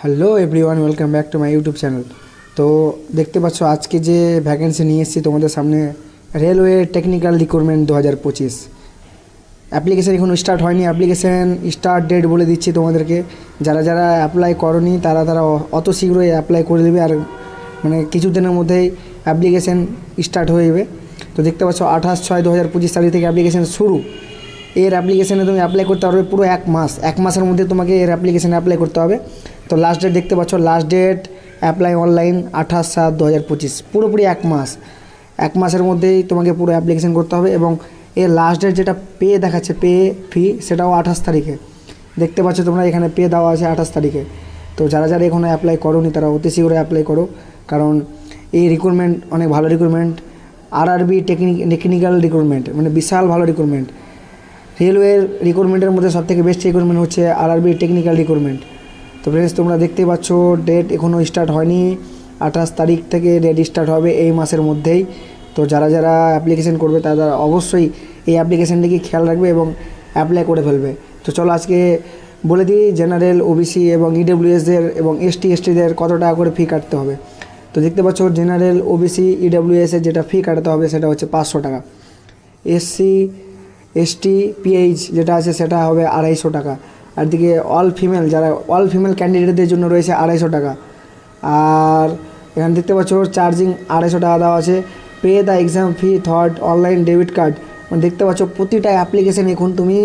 Hello everyone, welcome back to my YouTube channel. তো দেখতে পাচ্ছ আজকে যে ভ্যাকেন্সি নিয়ে এসেছি তোমাদের সামনে, রেলওয়ে টেকনিক্যাল রিক্রুটমেন্ট 2025। অ্যাপ্লিকেশান এখনও স্টার্ট হয়নি। অ্যাপ্লিকেশান স্টার্ট ডেট বলে দিচ্ছি তোমাদেরকে। যারা যারা অ্যাপ্লাই করনি তারা অত শীঘ্রই অ্যাপ্লাই করে দেবে, আর মানে কিছুদিনের মধ্যেই অ্যাপ্লিকেশান স্টার্ট হয়ে যাবে। তো দেখতে পাচ্ছ 28/6/2025 তারিখ থেকে অ্যাপ্লিকেশান শুরু। এর অ্যাপ্লিকেশানে তুমি অ্যাপ্লাই করতে পারবে পুরো এক মাসের মধ্যে তোমাকে এর অ্যাপ্লিকেশানে অ্যাপ্লাই করতে হবে। তো লাস্ট ডেট দেখতে পাচ্ছ, লাস্ট ডেট অ্যাপ্লাই অনলাইন 28/7/2025, পুরোপুরি এক মাসের মধ্যেই তোমাকে পুরো অ্যাপ্লিকেশান করতে হবে। এবং এর লাস্ট ডেট যেটা পে দেখাচ্ছে, পে ফি, সেটাও 28 তারিখে দেখতে পাচ্ছ তোমরা, এখানে পে দেওয়া আছে 28 তারিখে। তো যারা যারা এখনও অ্যাপ্লাই করোনি তারা অতি শীঘ্রই অ্যাপ্লাই করো, কারণ এই রিক্রুটমেন্ট অনেক ভালো রিক্রুটমেন্ট। আরআরবি টেকনিক্যাল রিক্রুটমেন্ট মানে বিশাল ভালো রিক্রুটমেন্ট। রেলওয়ের রিক্রুটমেন্টের মধ্যে সবথেকে বেস্ট রিক্রুটমেন্ট হচ্ছে আরআরবি টেকনিক্যাল রিক্রুটমেন্ট। তো ফ্রেন্ডস, তোমরা দেখতেই পাচ্ছ ডেট এখনও স্টার্ট হয়নি, 28 তারিখ থেকে ডেট স্টার্ট হবে এই মাসের মধ্যেই। তো যারা যারা অ্যাপ্লিকেশান করবে তারা অবশ্যই এই অ্যাপ্লিকেশানটিকে খেয়াল রাখবে এবং অ্যাপ্লাই করে ফেলবে। তো চলো আজকে বলে দিই জেনারেল, ওবিসি এবং ইডব্লিউএসদের এবং এসটিদের কত টাকা করে ফি কাটতে হবে। তো দেখতে পাচ্ছ জেনারেল, ওবিসি, ইডব্লিউএসের যেটা ফি কাটতে হবে সেটা হচ্ছে 500 টাকা। এসসি, এসটি, পিএইচ যেটা আছে সেটা হবে 250 টাকা। আর দিকে অল ফিমেল ক্যান্ডিডেটদের জন্য রয়েছে 250 টাকা। আর এখানে দেখতে পাচ্ছ চার্জিং 250 টাকা দেওয়া আছে। Pay the exam fee through online debit card, মানে দেখতে পাচ্ছ প্রতিটা অ্যাপ্লিকেশান এখন তুমি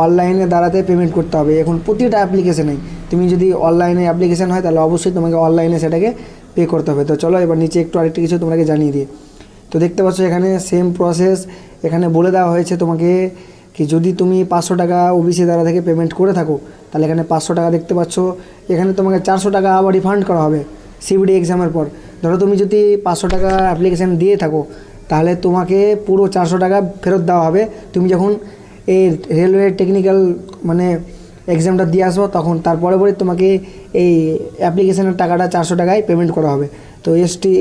অনলাইনে দ্বারাতে পেমেন্ট করতে হবে। এখন প্রতিটা অ্যাপ্লিকেশানেই তুমি যদি অনলাইনে অ্যাপ্লিকেশান হয় তাহলে অবশ্যই তোমাকে অনলাইনে সেটাকে পে করতে হবে। তো চলো এবার নিচে একটু আরেকটা কিছু তোমাকে জানিয়ে দিই। তো দেখতে পাচ্ছ এখানে সেম প্রসেস, এখানে বলে দেওয়া হয়েছে তোমাকে কি যদি তুমি 500 টাকা ওবিসি দ্বারা থেকে পেমেন্ট করে থাকো তাহলে এখানে 500 টাকা দেখতে পাচ্ছ। এখানে তোমাকে 400 টাকা আবার রিফান্ড করা হবে সিবিডি এক্সামের পর। ধরো তুমি যদি 500 টাকা অ্যাপ্লিকেশান দিয়ে থাকো তাহলে তোমাকে পুরো 400 টাকা ফেরত দেওয়া হবে তুমি যখন এই রেলওয়ে টেকনিক্যাল মানে এক্সামটা দিয়ে আসবো, তখন তারপরে তোমাকে এই অ্যাপ্লিকেশানের টাকাটা 400 টাকায় পেমেন্ট করা হবে। তো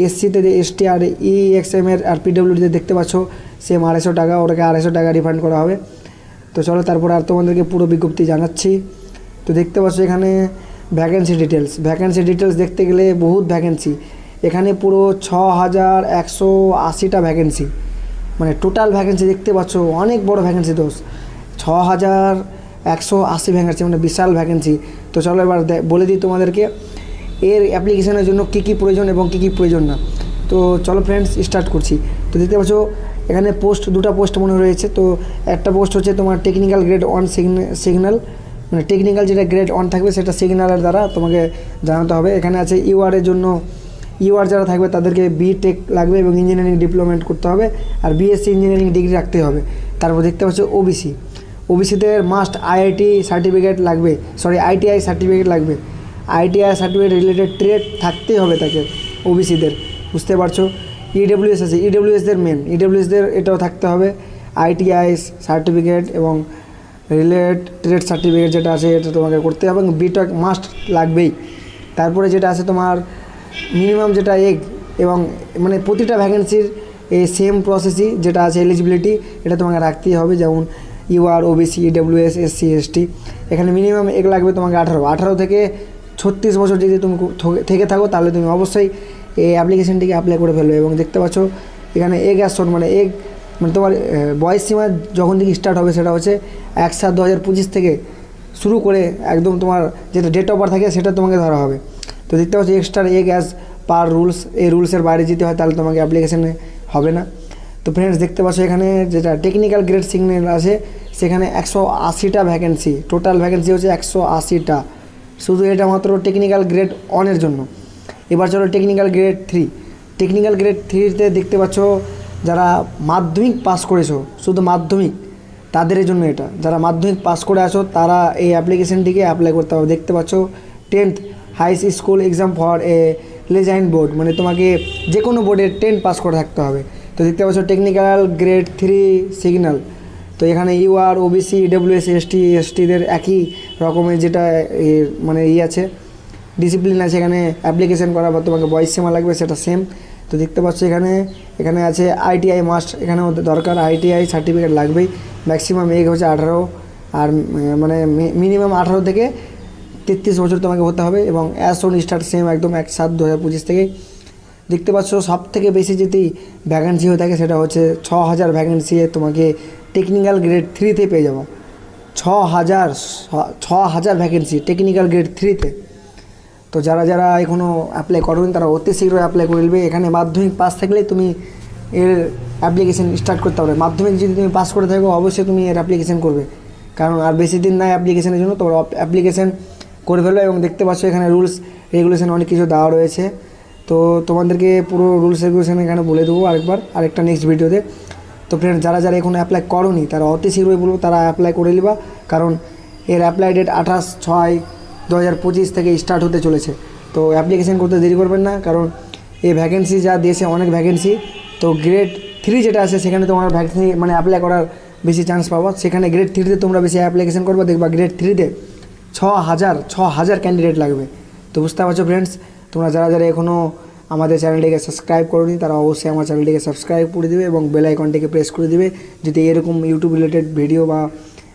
এসসিতে এসটি আর ইএক্সএমের আর পিডব্লিউডিতে দেখতে পাচ্ছ সেম 250 টাকা, ওটাকে 250 টাকা রিফান্ড করা হবে। তো চলো তারপর আর তোমাদেরকে পুরো বিজ্ঞপ্তি জানাচ্ছি। তো দেখতে পাচ্ছ এখানে ভ্যাকেন্সি ডিটেলস দেখতে গেলে বহুত ভ্যাকেন্সি। এখানে পুরো 6180টা ভ্যাকেন্সি, মানে টোটাল ভ্যাকেন্সি দেখতে পাচ্ছ অনেক বড় ভ্যাকেন্সি। দোষ 6180 ভ্যাকেন্সি, মানে বিশাল ভ্যাকেন্সি। তো চলো এবার বলে দিই তোমাদেরকে এর অ্যাপ্লিকেশানের জন্য কী কী প্রয়োজন এবং কী কী প্রয়োজন না। তো চলো ফ্রেন্ডস স্টার্ট করছি। তো দেখতে পাচ্ছ এখানে দুটা পোস্ট মনে রয়েছে। তো একটা পোস্ট হচ্ছে তোমার টেকনিক্যাল গ্রেড 1 সিগন্যাল, মানে টেকনিক্যাল যেটা গ্রেড 1 থাকবে সেটা সিগন্যালের দ্বারা তোমাকে জানাতে হবে। এখানে আছে ইউআরের জন্য, ইউআর যারা থাকবে তাদেরকে বিটেক লাগবে এবং ইঞ্জিনিয়ারিং ডিপ্লোমেন্ট করতে হবে, আর বিএসসি ইঞ্জিনিয়ারিং ডিগ্রি রাখতে হবে। তারপর দেখতে পাচ্ছ ওবিসিদের মাস্ট আইটিআই সার্টিফিকেট লাগবে। আইটিআই সার্টিফিকেট রিলেটেড ট্রেড থাকতেই হবে তাকে ওবিসিদের, বুঝতে পারছো। ইডব্লিউএস আছে, ইডব্লিউএসদের এটাও থাকতে হবে। আইটিআই সার্টিফিকেট এবং ট্রেড সার্টিফিকেট যেটা আছে এটা তোমাকে করতে হবে, এবং বিটেক মাস্ট লাগবেই। তারপরে যেটা আছে তোমার মিনিমাম যেটা এবং মানে প্রতিটা ভ্যাকেন্সির এই সেম প্রসেসই যেটা আছে এলিজিবিলিটি, এটা তোমাকে রাখতেই হবে। যেমন UR, OBC, EWS, SC, ST, এখানে মিনিমাম লাগবে তোমাকে 18 থেকে 36 বছর যদি তুমি থেকে থাকো তাহলে তুমি অবশ্যই এই অ্যাপ্লিকেশানটিকে অ্যাপ্লাই করে ফেলবে। এবং দেখতে পাচ্ছ এখানে মানে তোমার বয়স সীমা যখন থেকে স্টার্ট হবে সেটা হচ্ছে 1/7/2025 থেকে শুরু করে একদম তোমার যেটা ডেট অফ বার্থ থাকে সেটা তোমাকে ধরা হবে। তো দেখতে পাচ্ছ এক্সট্রা অ্যাজ পার রুলস, এই রুলসের বাইরে যেতে হয় তাহলে তোমাকে অ্যাপ্লিকেশানে হবে না। তো ফ্রেন্ডস দেখতে পাচ্ছ এখানে যেটা টেকনিক্যাল গ্রেড সিগন্যাল আছে সেখানে 180টা ভ্যাকেন্সি, টোটাল ভ্যাকেন্সি হচ্ছে 180টা, শুধু এটা মাত্র টেকনিক্যাল গ্রেড 1-এর জন্য। এবার চলো টেকনিক্যাল গ্রেড 3-তে দেখতে পাচ্ছ যারা মাধ্যমিক পাস করেছো, শুধু মাধ্যমিক তাদের জন্য এটা। যারা মাধ্যমিক পাস করে আসো তারা এই অ্যাপ্লিকেশানটিকে অ্যাপ্লাই করতে হবে। দেখতে পাচ্ছ 10th high school exam for a লেজাইন বোর্ড, মানে তোমাকে যে কোনো বোর্ডে 10 পাস করে থাকতে হবে। তো দেখতে পাচ্ছ টেকনিক্যাল গ্রেড 3 সিগন্যাল। তো এখানে ইউআর, ওবিসি, ইডব্লিউএস, এসটিদের একই রকমের যেটা মানে আছে ডিসিপ্লিন আছে এখানে অ্যাপ্লিকেশান করা বা তোমাকে বয়স সীমা লাগবে সেটা সেম। তো দেখতে পাচ্ছ এখানে আছে আইটিআই মাস্ট, এখানেও দরকার আইটিআই সার্টিফিকেট লাগবেই। ম্যাক্সিমাম হচ্ছে 18, আর মানে মিনিমাম 18 থেকে 33 বছর তোমাকে হতে হবে এবং অ্যাজ অন স্টার্ট সেম একদম 1/7/2025 থেকে। দেখতে পাচ্ছ সব থেকে বেশি যদি ভ্যাকেন্সি হয়ে থাকে সেটা হচ্ছে 6000 ভ্যাকেন্সি তোমাকে টেকনিক্যাল গ্রেড 3-তে পেয়ে যাবো। 6000 ভ্যাকেন্সি টেকনিক্যাল গ্রেড 3-তে। তো যারা যারা এখনও অ্যাপ্লাই করোনি তারা অতি শীঘ্র অ্যাপ্লাই করে নেবে। এখানে মাধ্যমিক পাস থাকলেই তুমি এর অ্যাপ্লিকেশন স্টার্ট করতে পারবে। মাধ্যমিক যদি তুমি পাস করে থাকো অবশ্যই তুমি এর অ্যাপ্লিকেশন করবে, কারণ আর বেশি দিন নাই অ্যাপ্লিকেশনের জন্য। তোমরা অ্যাপ্লিকেশন করে ফেলো এবং দেখতে পাচ্ছ এখানে রুলস রেগুলেশন অনেক কিছু দেওয়া রয়েছে। তো তোমাদেরকে পুরো রুলস রেগুলেশন এখানে বলে দেবো আরেকটা নেক্সট ভিডিওতে। তো ফ্রেন্ড, যারা যারা এখনো অ্যাপ্লাই করোনি তারা অতি শীঘ্রই বলবো তারা অ্যাপ্লাই করে নিবা, কারণ এর অ্যাপ্লাই ডেট 28/6/2025 থেকে স্টার্ট হতে চলেছে। তো অ্যাপ্লিকেশন করতে দেরি করবেন না, কারণ এই ভ্যাকেন্সি যা দিয়েছে অনেক ভ্যাকেন্সি। তো গ্রেড 3 যেটা আছে সেখানে তোমার ভ্যাকেন্সি মানে অ্যাপ্লাই করার বেশি চান্স পাবো। সেখানে গ্রেড 3-তে তোমরা বেশি অ্যাপ্লিকেশন করবে, দেখবা গ্রেড 3-তে 6000 ক্যান্ডিডেট লাগবে। তো বুঝতে পারছো ফ্রেন্ডস, তোমরা যারা যারা এখনও আমাদের চ্যানেলটিকে সাবস্ক্রাইব করোনি তারা অবশ্যই আমার চ্যানেলটিকে সাবস্ক্রাইব করে দিবে এবং বেল আইকনটিকে প্রেস করে দিবে, যদি এরকম ইউটিউব রিলেটেড ভিডিও বা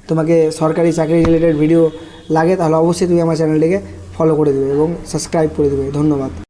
তোমাকে সরকারি চাকরি রিলেটেড ভিডিও লাগে তাহলে অবশ্যই তুমি আমার চ্যানেলটিকে ফলো করে দেবে এবং সাবস্ক্রাইব করে দেবে। ধন্যবাদ।